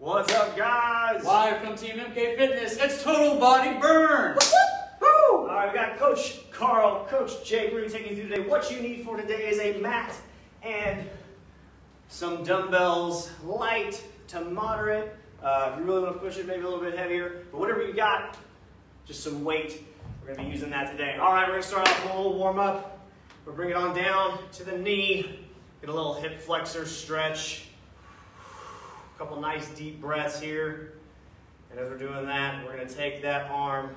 What's up, guys? Live from TMMKFitness, it's Total Body Burn! Woo! All right, we got Coach Carl, Coach Jake. We're going to take you through today. What you need for today is a mat and some dumbbells, light to moderate. If you really want to push it, maybe a little bit heavier. But whatever you got, just some weight. We're going to be using that today. All right, we're going to start off with a little warm up. We'll bring it on down to the knee. Get a little hip flexor stretch. A couple nice deep breaths here. And as we're doing that, we're going to take that arm,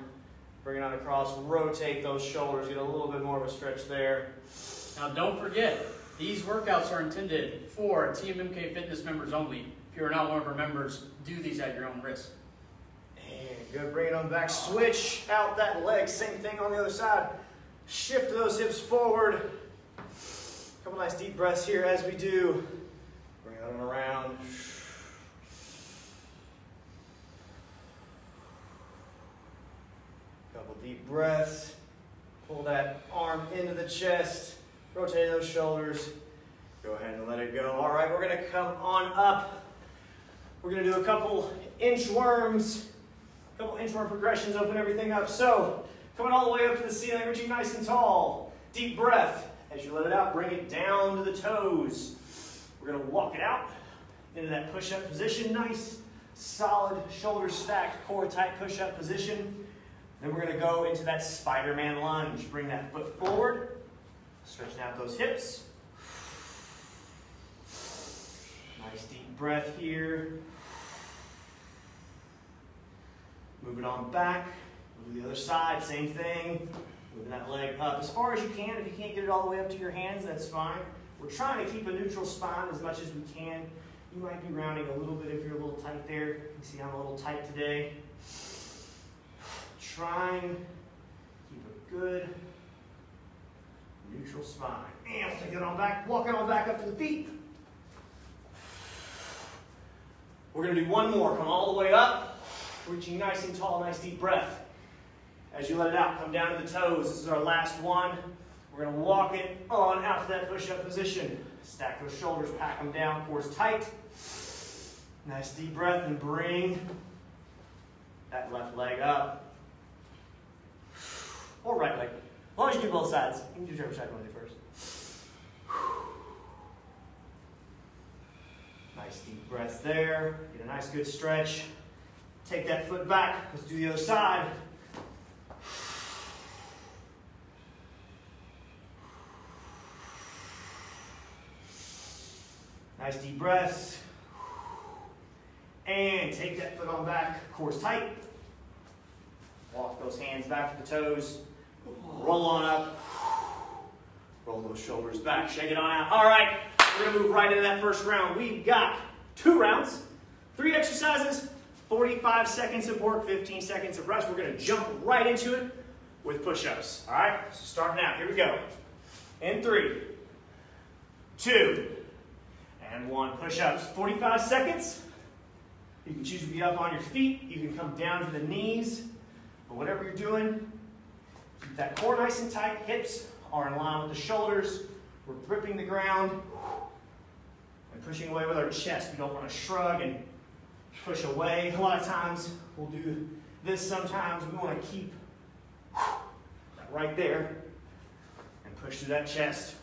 bring it on across, rotate those shoulders, get a little bit more of a stretch there. Now don't forget, these workouts are intended for TMMKFitness members only. If you're not one of our members, do these at your own risk. And good, bring it on back, switch out that leg, same thing on the other side. Shift those hips forward. A couple nice deep breaths here as we do. Bring it on around. Couple deep breaths. Pull that arm into the chest. Rotate those shoulders. Go ahead and let it go. All right, we're gonna come on up. We're gonna do a couple inchworms. A couple inchworm progressions, open everything up. So, coming all the way up to the ceiling, reaching nice and tall. Deep breath. As you let it out, bring it down to the toes. We're gonna walk it out into that push-up position. Nice, solid, shoulder stacked, core tight push-up position. Then we're gonna go into that Spider-Man lunge. Bring that foot forward, stretching out those hips. Nice deep breath here. Move it on back. Move to the other side, same thing. Moving that leg up as far as you can. If you can't get it all the way up to your hands, that's fine. We're trying to keep a neutral spine as much as we can. You might be rounding a little bit if you're a little tight there. You can see I'm a little tight today. Try and keep a good neutral spine. And we'll take it on back, walking on back up to the feet. We're going to do one more. Come all the way up, reaching nice and tall, nice deep breath. As you let it out, come down to the toes. This is our last one. We're going to walk it on out to that push-up position. Stack those shoulders, pack them down, core's tight. Nice deep breath and bring that left leg up. Or right leg. As long as you do both sides. You can do whichever side you want to do first. Nice deep breath there. Get a nice good stretch. Take that foot back. Let's do the other side. Nice deep breaths. And take that foot on back. Core's tight. Walk those hands back to the toes. Roll on up. Roll those shoulders back. Shake it on out. All right, we're going to move right into that first round. We've got 2 rounds, 3 exercises, 45 seconds of work, 15 seconds of rest. We're going to jump right into it with push-ups. All right, so starting out. Here we go. In 3, 2, and 1. Push-ups. 45 seconds. You can choose to be up on your feet. You can come down to the knees. But whatever you're doing, keep that core nice and tight. Hips are in line with the shoulders. We're gripping the ground and pushing away with our chest. We don't want to shrug and push away. A lot of times we'll do this sometimes. We want to keep that right there and push through that chest.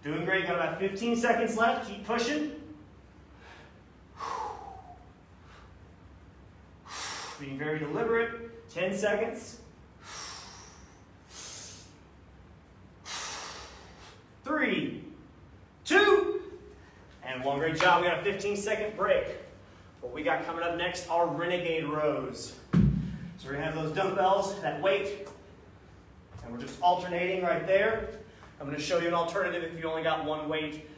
Doing great. Got about 15 seconds left. Keep pushing. Being very deliberate. 10 seconds. 3, 2, and 1. Great job. We got a 15-second break. What we got coming up next are renegade rows. So we're going to have those dumbbells, that weight, and we're just alternating right there. I'm going to show you an alternative if you only got one weight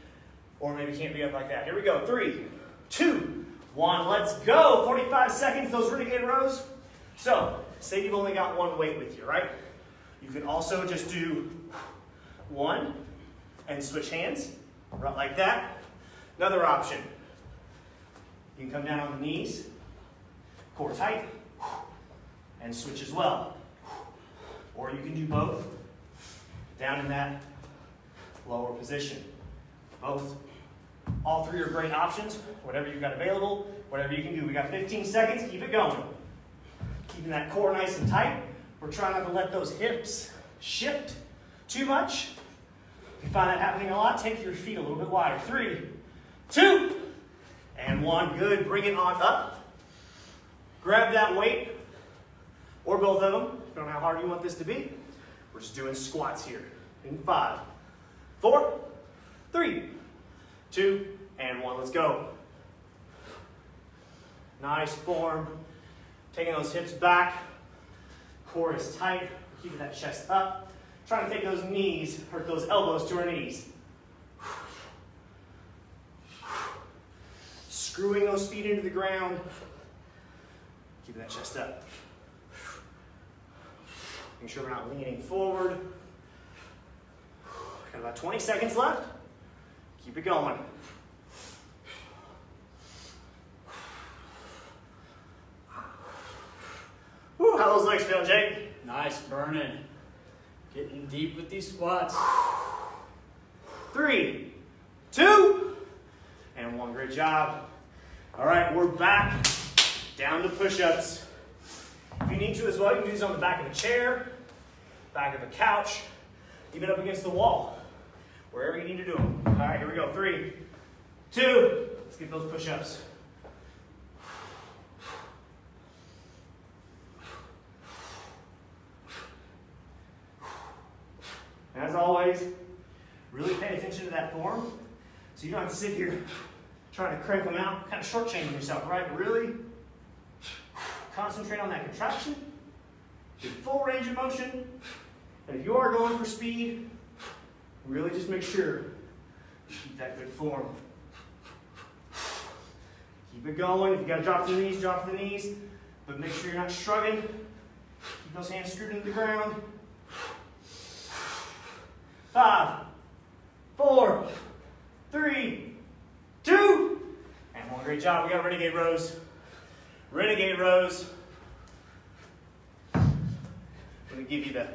or maybe can't be up like that. Here we go. 3, 2, 1. Let's go. 45 seconds, those renegade rows. So, say you've only got one weight with you, right? You can also just do 1 and switch hands, right like that. Another option, you can come down on the knees, core tight, and switch as well. Or you can do both, down in that lower position. Both All three are great options. Whatever you've got available, whatever you can do. We got 15 seconds, keep it going. Keeping that core nice and tight. We're trying not to let those hips shift too much. If you find that happening a lot, take your feet a little bit wider. 3, 2, and 1. Good. Bring it on up. Grab that weight, or both of them, depending on how hard you want this to be. We're just doing squats here. In 5, 4, 3, 2, and 1. Let's go. Nice form. Taking those hips back. Core is tight. Keeping that chest up. Trying to take those knees, or those elbows to our knees. Screwing those feet into the ground. Keeping that chest up. Make sure we're not leaning forward. Got about 20 seconds left. Keep it going. Whew, how those legs feel, Jake? Nice, burning. Getting deep with these squats. 3, 2, and 1. Great job. All right, we're back down to push-ups. If you need to as well, you can do these on the back of a chair, back of a couch, even up against the wall, wherever you need to do them. All right, here we go. 3, 2, let's get those push-ups. As always, really pay attention to that form so you don't have to sit here trying to crank them out, kind of shortchanging yourself, right? Really concentrate on that contraction, do full range of motion, and if you are going for speed, really just make sure you keep that good form. Keep it going. If you got to drop to the knees, drop to the knees, but make sure you're not shrugging. Keep those hands screwed into the ground. 5, 4, 3, 2, and 1. Great job. We got renegade rows. Renegade rows. I'm going to give you the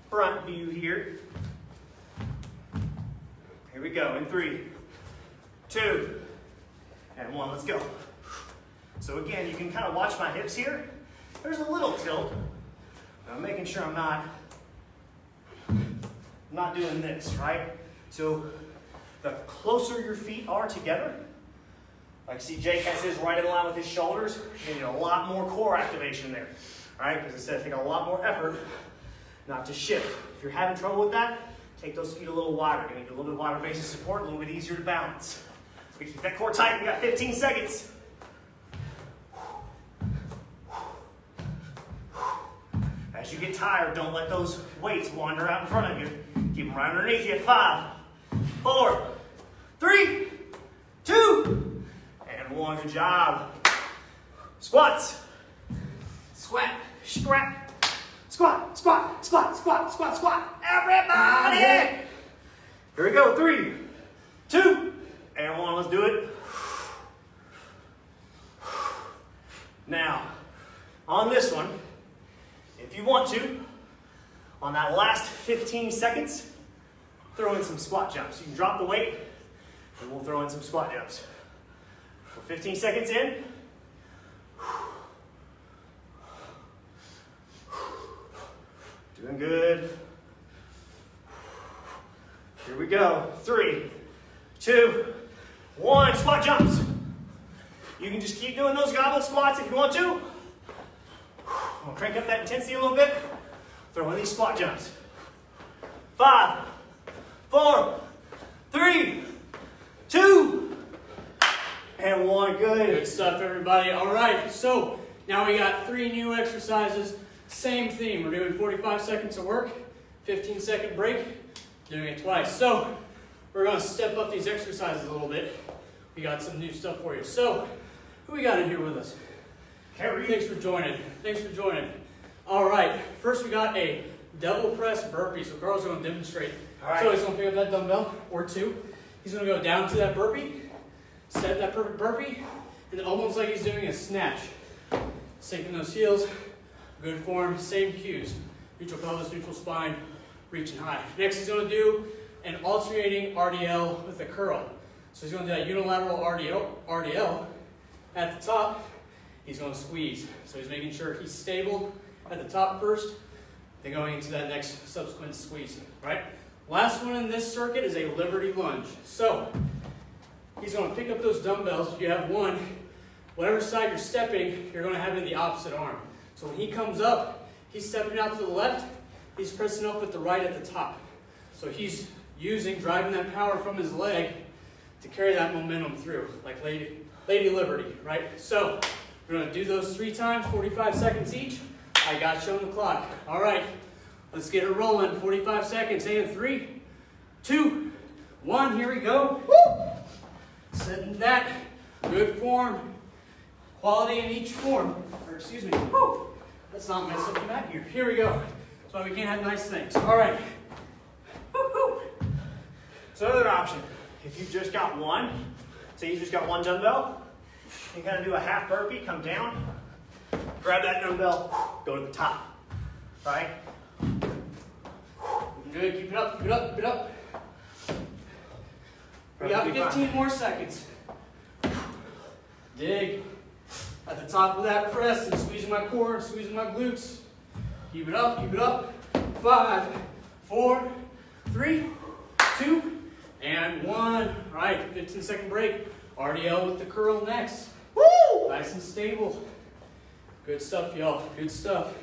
front view here. Here we go. In 3, 2, and 1. Let's go. So again, you can kind of watch my hips here. There's a little tilt. I'm making sure I'm not doing this, right? So the closer your feet are together, like see Jake has his right in line with his shoulders, you need a lot more core activation there, right? Because it's going to take a lot more effort not to shift. If you're having trouble with that, take those feet a little wider. You're going to need a little bit wider base of support, a little bit easier to balance. We keep that core tight. We got 15 seconds. As you get tired, don't let those weights wander out in front of you. Keep them right underneath you. 5, 4, 3, 2, and 1. Good job. Squats. Squat, scrap, squat, squat, squat, squat, squat, squat. Everybody! Here we go. 3, 2, and 1. Let's do it. Now, on this one, if you want to, on that last 15 seconds, throw in some squat jumps. You can drop the weight, and we'll throw in some squat jumps. We're 15 seconds in. Doing good. Here we go. 3, 2, 1. Squat jumps. You can just keep doing those goblet squats if you want to. I'll crank up that intensity a little bit. Throw in these squat jumps. 5, 4, 3, 2, and 1. Good stuff, everybody. All right, so now we got 3 new exercises. Same theme. We're doing 45 seconds of work, 15-second break, doing it twice. So we're going to step up these exercises a little bit. We got some new stuff for you. So who we got in here with us? Harry. Thanks for joining. Thanks for joining. All right, first we got a double press burpee. So Carl's going to demonstrate. All right. So he's going to pick up that dumbbell or 2. He's going to go down to that burpee, set that perfect burpee, and almost like he's doing a snatch. Sinking those heels, good form, same cues. Neutral pelvis, neutral spine, reaching high. Next he's going to do an alternating RDL with a curl. So he's going to do that unilateral RDL. At the top, he's going to squeeze. So he's making sure he's stable at the top first, then going into that next subsequent squeeze, right? Last one in this circuit is a Liberty lunge. So he's going to pick up those dumbbells. If you have one, whatever side you're stepping, you're going to have it in the opposite arm. So when he comes up, he's stepping out to the left, he's pressing up with the right at the top. So he's driving that power from his leg to carry that momentum through, like Lady Liberty, right? So we're going to do those 3 times, 45 seconds each. I got you on the clock. All right, let's get it rolling. 45 seconds, and 3, 2, 1, here we go. Woo! Setting that, good form, quality in each form, or excuse me, woo! Let's not mess up the mat here. Here we go. That's why we can't have nice things. All right. Woo-hoo. So another option, if you've just got one, say you just got one dumbbell, you kind of do a half burpee, come down, grab that dumbbell, go to the top, right? Good, keep it up, keep it up, keep it up. We got 15 more seconds. Dig. At the top of that press and squeezing my core, squeezing my glutes. Keep it up, keep it up. 5, 4, 3, 2, and 1. All right, 15-second break. RDL with the curl next. Woo! Nice and stable. Good stuff, y'all. Good stuff.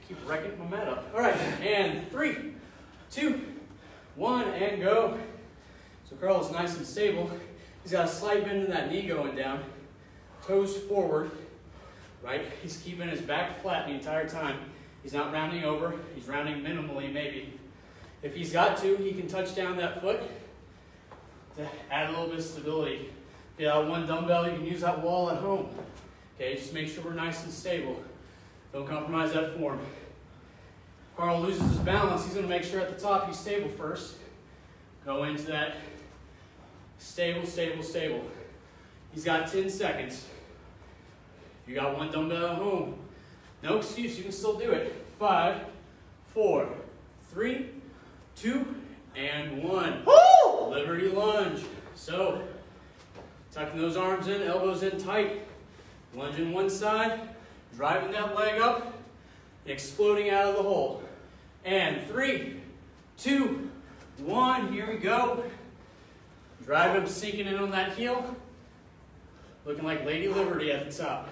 Keep wrecking my mat up. All right, and 3, 2, 1, and go. So curl is nice and stable. He's got a slight bend in that knee going down. Toes forward, right? He's keeping his back flat the entire time. He's not rounding over. He's rounding minimally, maybe. If he's got to, he can touch down that foot to add a little bit of stability. If you have one dumbbell, you can use that wall at home. Okay, just make sure we're nice and stable. Don't compromise that form. Carl loses his balance. He's going to make sure at the top he's stable first. Go into that stable, stable, stable. He's got 10 seconds. You got one dumbbell at home. No excuse, you can still do it. 5, 4, 3, 2, and 1. Woo! Liberty lunge. So, tucking those arms in, elbows in tight. Lunging one side, driving that leg up, exploding out of the hole. And 3, 2, 1, here we go. Drive him, sinking in on that heel. Looking like Lady Liberty at the top.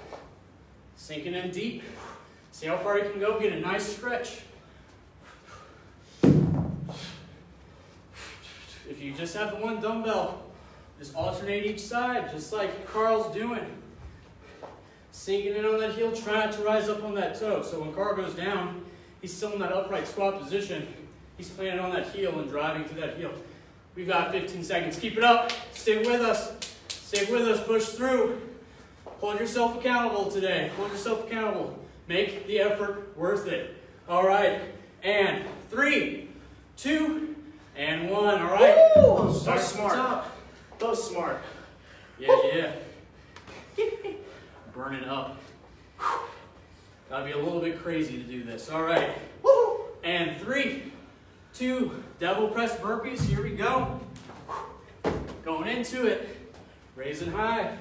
Sinking in deep. See how far you can go. Get a nice stretch. If you just have the one dumbbell, just alternate each side, just like Carl's doing. Sinking in on that heel. Try not to rise up on that toe. So when Carl goes down, he's still in that upright squat position. He's planted on that heel and driving to that heel. We've got 15 seconds. Keep it up. Stay with us. Stay with us, push through. Hold yourself accountable today. Hold yourself accountable. Make the effort worth it. All right, and 3, 2, and 1. All right. Woo! So smart. So smart. Yeah. Burning up. Gotta be a little bit crazy to do this. All right. Woo! And 3, 2, double press burpees. Here we go. Going into it. Raising high.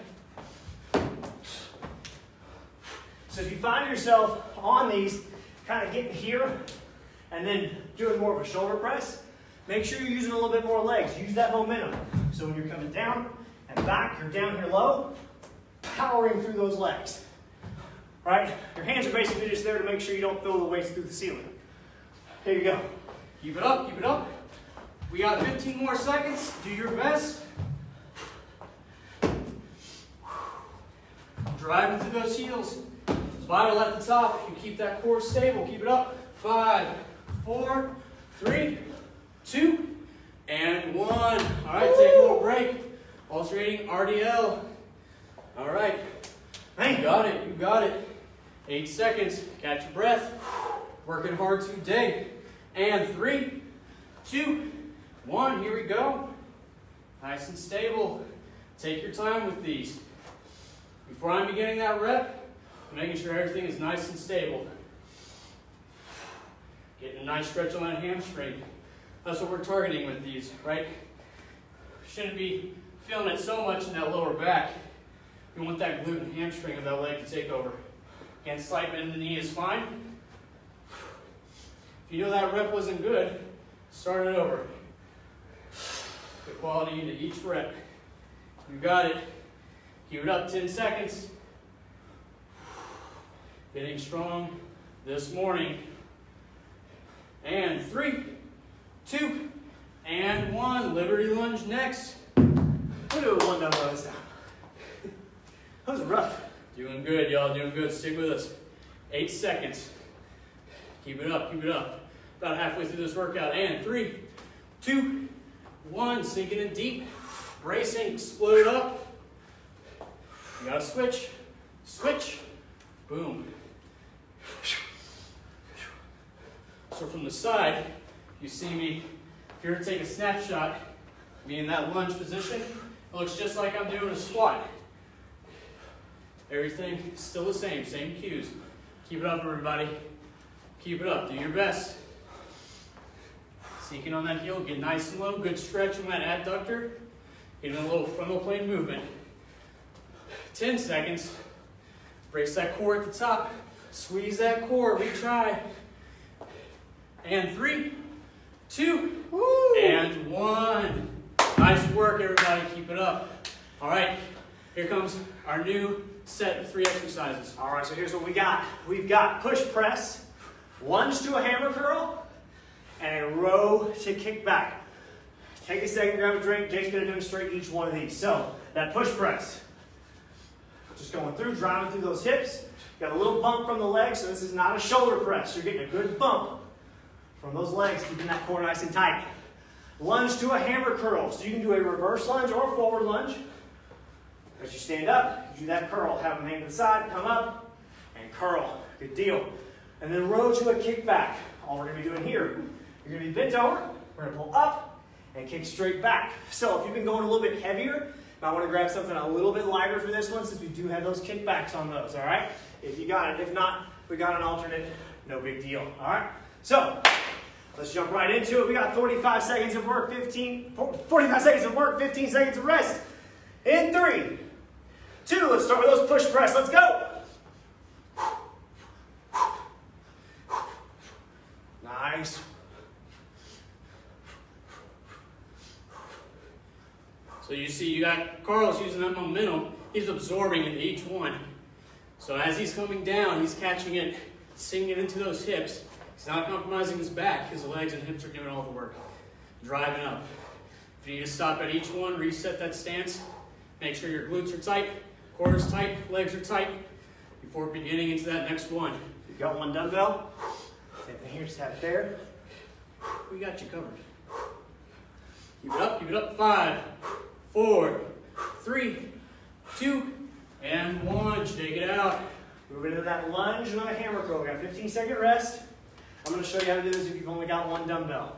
So if you find yourself on these, kind of getting here, and then doing more of a shoulder press, make sure you're using a little bit more legs. Use that momentum. So when you're coming down and back, you're down here low, powering through those legs. Right? Your hands are basically just there to make sure you don't throw the weights through the ceiling. Here you go. Keep it up, keep it up. We got 15 more seconds. Do your best. Driving through those heels. It's vital at the top. You keep that core stable. Keep it up. 5, 4, 3, 2, and 1. All right, take a little break. Alternating RDL. All right. You got it. You got it. 8 seconds. Catch your breath. Working hard today. And 3, 2, 1. Here we go. Nice and stable. Take your time with these. Before I'm beginning that rep, I'm making sure everything is nice and stable. Getting a nice stretch on that hamstring. That's what we're targeting with these, right? shouldn't be feeling it so much in that lower back. You want that glute and hamstring of that leg to take over. Again, slight bend in the knee is fine. If you know that rep wasn't good, start it over. Good quality into each rep. You got it. Keep it up 10 seconds. Getting strong this morning. And 3, 2, and 1. Liberty lunge next. We'll do it one dumbbell this time. That was rough. Doing good, y'all. Doing good. Stick with us. 8 seconds. Keep it up. Keep it up. About halfway through this workout. And 3, 2, 1. Sinking in deep. Bracing. Explode up. You gotta switch. Switch. Boom. So from the side, you see me here to take a snapshot. Me in that lunge position. It looks just like I'm doing a squat. Everything still the same cues. Keep it up, everybody. Keep it up. Do your best. Sinking on that heel. Get nice and low. Good stretch on that adductor. Get in a little frontal plane movement. 10 seconds. Brace that core at the top. Squeeze that core. Retry. And 3, 2, woo, and 1. Nice work, everybody. Keep it up. All right. Here comes our new set of 3 exercises. All right, so here's what we got. We've got push press, lunge to a hammer curl, and a row to kick back. Take a second, grab a drink. Jake's going to demonstrate each one of these. So that push press, just going through, driving through those hips. Got a little bump from the legs, so this is not a shoulder press. You're getting a good bump from those legs, keeping that core nice and tight. Lunge to a hammer curl. So you can do a reverse lunge or a forward lunge. As you stand up, you do that curl. Have them hang to the side, come up, and curl. Good deal. And then row to a kick back. All we're going to be doing here, you're going to be bent over, we're going to pull up, and kick straight back. So if you've been going a little bit heavier, you might want to grab something a little bit lighter for this one, since we do have those kickbacks on those, all right? If you got it. If not, we got an alternate, no big deal, all right? So let's jump right into it. We got 45 seconds of work, 45 seconds of work, 15 seconds of rest. In 3, 2, let's start with those push press. Let's go. Nice. So you see, you got Carlos using that momentum. He's absorbing into each one. So as he's coming down, he's catching it, sinking it into those hips. He's not compromising his back. His legs and hips are doing all the work. Driving up. If you need to stop at each one, reset that stance. Make sure your glutes are tight, core is tight, legs are tight before beginning into that next one. You've got one dumbbell. Same thing here, just have it there. We got you covered. Keep it up, keep it up. 5, 4, 3, 2, and 1. Shake it out. Moving into that lunge and a hammer curl. We got 15-second rest. I'm going to show you how to do this if you've only got one dumbbell.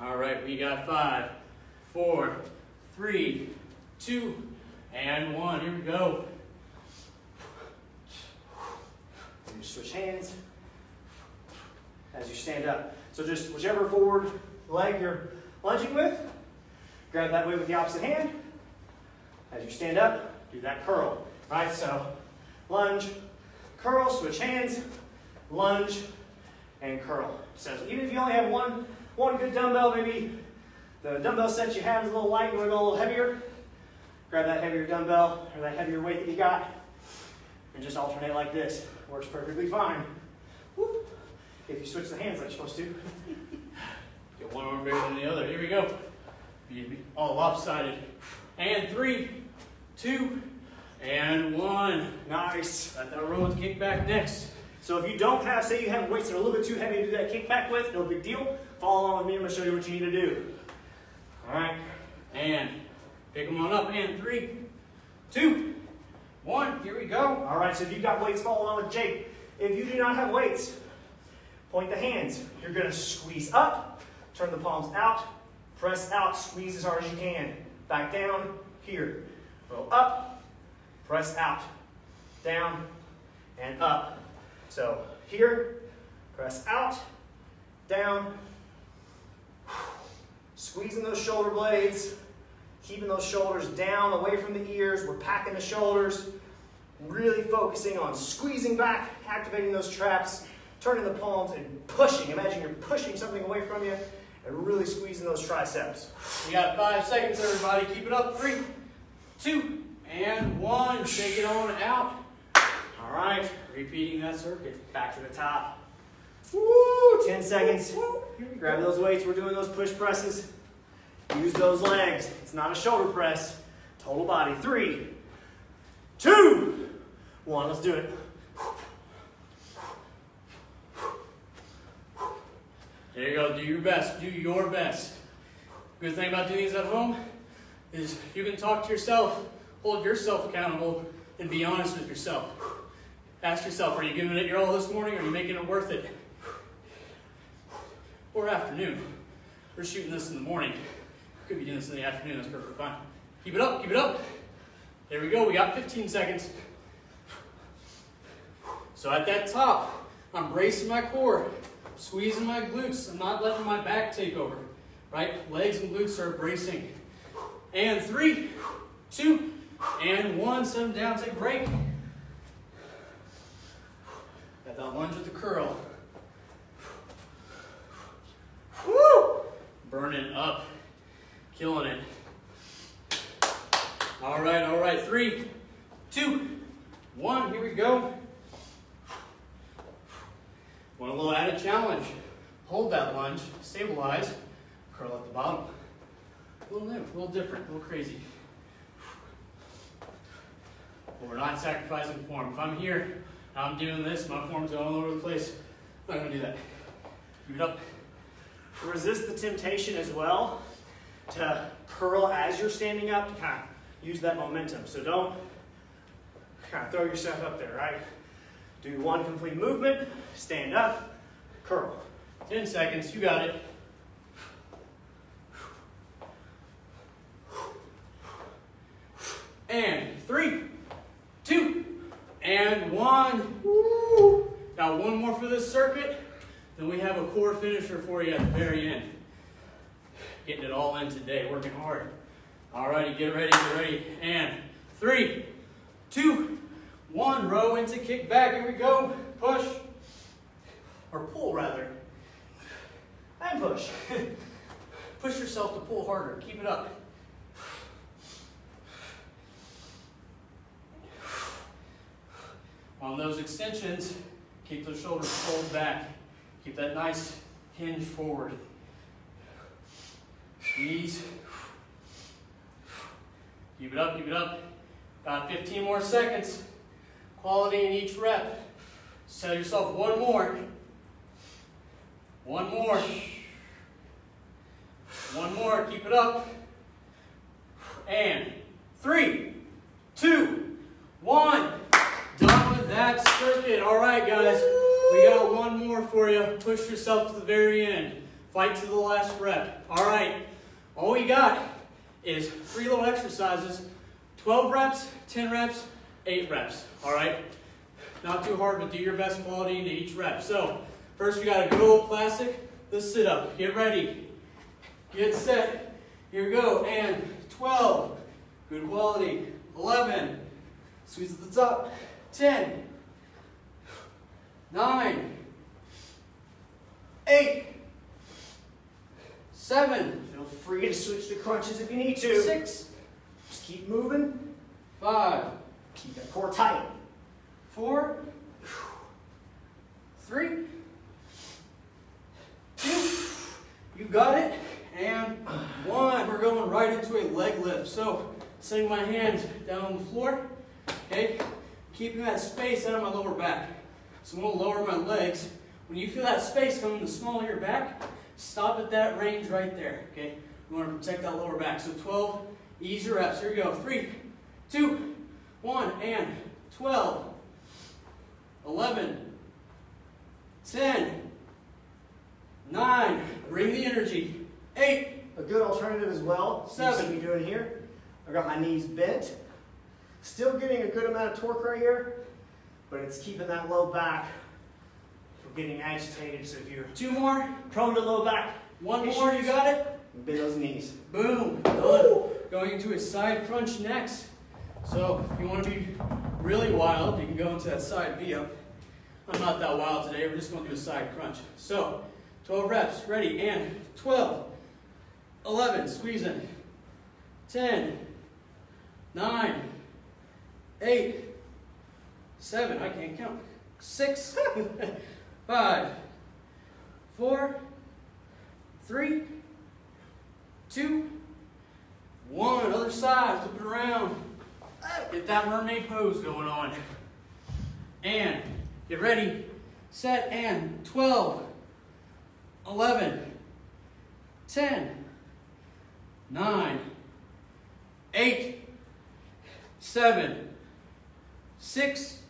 All right, we got 5, 4, 3, 2, and 1. Here we go. You switch hands as you stand up. So just whichever forward leg you're lunging with, grab that weight with the opposite hand. As you stand up, do that curl. Right, so lunge, curl, switch hands, lunge, and curl. So even if you only have one good dumbbell, maybe the dumbbell set you have is a little light, you want to go a little heavier, grab that heavier dumbbell or that heavier weight that you got, and just alternate like this. Works perfectly fine. Woo. If you switch the hands like you're supposed to. Get one arm bigger than the other. Here we go. Be all lopsided. And 3, 2, and 1. Nice. Let that row and kick back next. So if you don't have, say you have weights that are a little bit too heavy to do that kickback with, no big deal. Follow along with me, I'm going to show you what you need to do. All right. And pick them on up. And 3, 2, 1. Here we go. All right, so if you've got weights, follow along with Jake. If you do not have weights, point the hands. You're going to squeeze up, turn the palms out, press out, squeeze as hard as you can. Back down, here. Roll up, press out, down, and up. So here, press out, down, squeezing those shoulder blades, Keeping those shoulders down, away from the ears. We're packing the shoulders. Really focusing on squeezing back, activating those traps, turning the palms and pushing. Imagine you're pushing something away from you and really squeezing those triceps. We got 5 seconds, everybody. Keep it up. 3, 2, and 1. Shake it on out. All right. Repeating that circuit. Back to the top. Woo! 10 seconds. Grab those weights. We're doing those push presses. Use those legs. It's not a shoulder press. Total body. 3, 2, 1. Let's do it. There you go. Do your best. Do your best. Good thing about doing these at home is you can talk to yourself, hold yourself accountable, and be honest with yourself. Ask yourself, are you giving it your all this morning? Or are you making it worth it? Or afternoon. We're shooting this in the morning. Could be doing this in the afternoon. That's perfectly fine. Keep it up. Keep it up. There we go. We got 15 seconds. So at that top, I'm bracing my core, squeezing my glutes. I'm not letting my back take over. Right? Legs and glutes are bracing. And 3, 2, and 1. Set them down. Take a break. Got that lunge with the curl. Woo! Burning up. Killing it. All right, all right. 3, 2, 1. Here we go. Want a little added challenge. Hold that lunge. Stabilize. Curl at the bottom. A little new, a little different, a little crazy. But we're not sacrificing form. If I'm here, I'm doing this, my form's all over the place, I'm not going to do that. Keep it up. Resist the temptation as well to curl as you're standing up to kind of use that momentum. So don't kind of throw yourself up there, right? Do one complete movement, stand up, curl. 10 seconds, you got it. And 3, 2, and 1. Woo. Got one more for this circuit. Then we have a core finisher for you at the very end. Getting it all in today, working hard. All righty, get ready, get ready. And 3, 2, 1. Row into kick back. Here we go. Push. Or pull, rather. And push. Push yourself to pull harder. Keep it up. On those extensions, keep those shoulders pulled back. Keep that nice hinge forward. Squeeze. Keep it up, keep it up. About 15 more seconds. Quality in each rep. Tell yourself one more. One more. One more, keep it up. And 3, 2, 1. Done with that circuit. All right, guys, we got one more for you. Push yourself to the very end. Fight to the last rep. All right, all we got is 3 little exercises, 12 reps, 10 reps, 8 reps. All right, not too hard, but do your best quality into each rep. So first we got a good old classic, the sit-up. Get ready, get set, here we go, and 12, good quality, 11, squeeze at the top, 10, 9, 8, 7, feel free to switch to crunches if you need to. 6, just keep moving. 5, Keep that core tight. 4, 3, 2, you got it, and 1. We're going right into a leg lift. So, setting my hands down on the floor, okay, keeping that space out of my lower back. So I'm going to lower my legs. When you feel that space coming to small your back, stop at that range right there, okay? We want to protect that lower back. So 12 easy reps. Here we go. 3, 2, 1, and 12, 11, 10, 9, bring the energy, 8, A good alternative as well, 7, you see me doing here. I've got my knees bent. Still getting a good amount of torque right here, but it's keeping that low back from getting agitated. So if you're 2 more, prone to low back, 1 more, you got it? bend those knees. Boom, done. going into a side crunch next. So if you want to be really wild, you can go into that side V up. I'm not that wild today, we're just going to do a side crunch. So 12 reps, ready, and 12, 11, squeeze in, 10, 9, 8, 7, I can't count, 6, 5, 4, 3, 2, 1. Other side, flip it around. Get that mermaid pose going on. And get ready, set, and 12, 11, 10, 9, 8, 7, 6,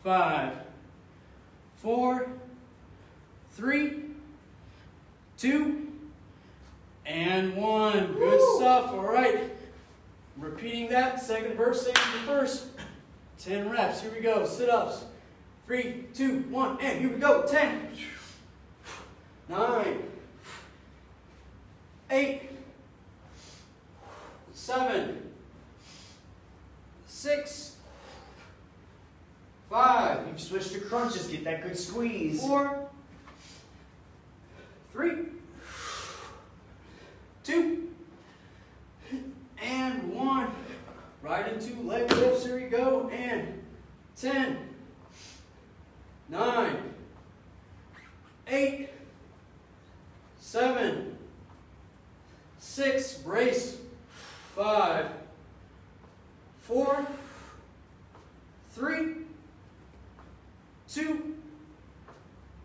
5, 4, 3, 2, and 1. Good stuff. All right. Repeating that. Second verse, same as the first. 10 reps. Here we go. Sit-ups. 3, 2, 1, and here we go. 10, 9, 8, 7, 6, 5. You've switched to crunches. Get that good squeeze. 4, 3, 2, and 1. Right into leg lifts. Here we go. And 10, 9, 8, 7, 6, brace, 5, 4, 3, 2,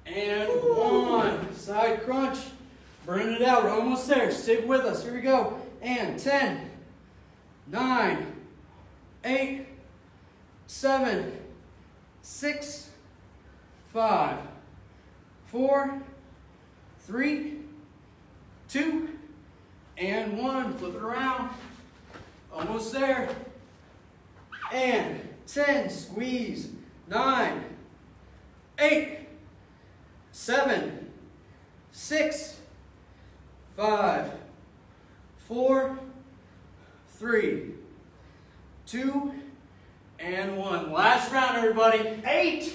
and 1. Side crunch. Burning it out. We're almost there. Stick with us. Here we go. And 10, 9, 8, 7, 6, 5, 4, 3, 2, and 1. Flip it around. Almost there. And 10. Squeeze. 9, 8, 7, 6, 5, 4, 3, 2, and 1. Last round, everybody. 8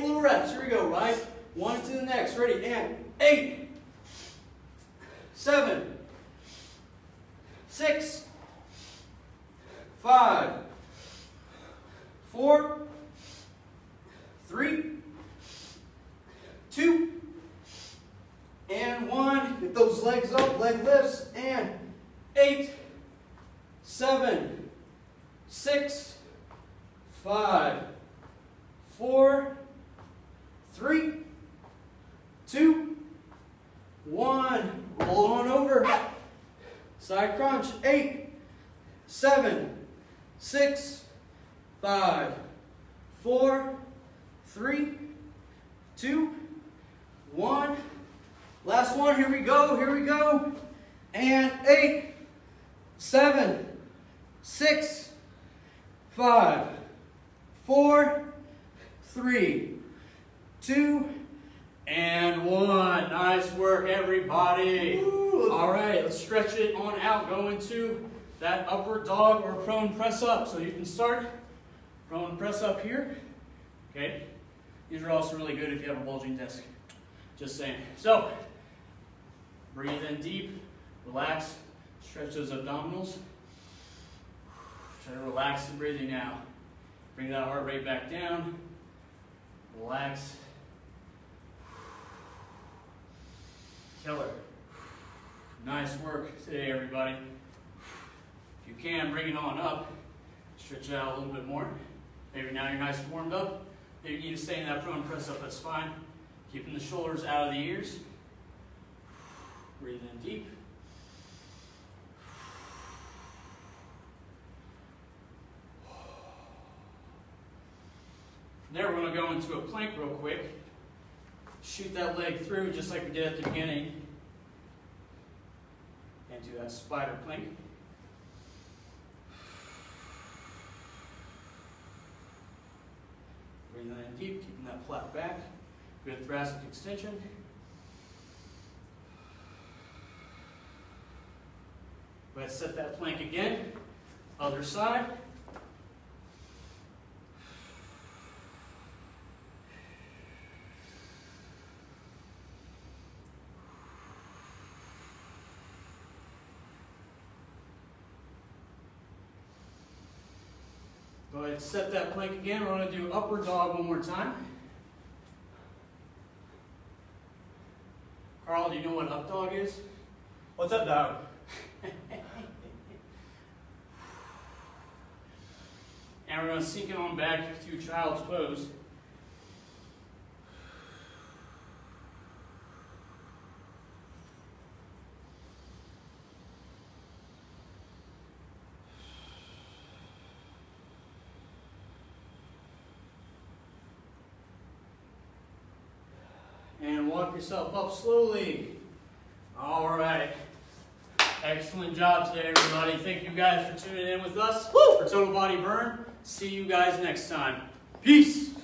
little reps. Here we go. Right? One to the next. Ready? And 8, 7, 6, 5, 4, 3, 2, and 1. Get those legs up, leg lifts, and 8, 7, 6, 5, 4, 3, 2, 1. Roll on over. Side crunch. 8, 7, 6, 5, 4, 3, 2, 1. Last one. Here we go. Here we go. And 8, 7, 6, 5, 4, 3, 2, and 1. Nice work, everybody. Ooh. All right, let's stretch it on out. Go into that upward dog or prone press up. So you can start prone press up here. Okay. These are also really good if you have a bulging disc. Just saying. So breathe in deep, relax, stretch those abdominals. Try to relax the breathing now. Bring that heart rate back down. Relax. Killer. Nice work today, everybody. If you can, bring it on up. Stretch it out a little bit more. Maybe now you're nice and warmed up. Maybe you need to stay in that prone press up, that's fine. Keeping the shoulders out of the ears. Breathe in deep. From there, we're going to go into a plank real quick. Shoot that leg through just like we did at the beginning. Into that spider plank. Breathe in deep, keeping that flat back. Good thoracic extension. Go ahead, set that plank again. Other side. Go ahead, set that plank again. We're going to do upward dog one more time. Carl, do you know what up dog is? What's up, dog? And we're going to sink it on back to child's pose. And walk yourself up slowly. All right. Excellent job today, everybody. Thank you guys for tuning in with us for Total Body Burn. See you guys next time. Peace.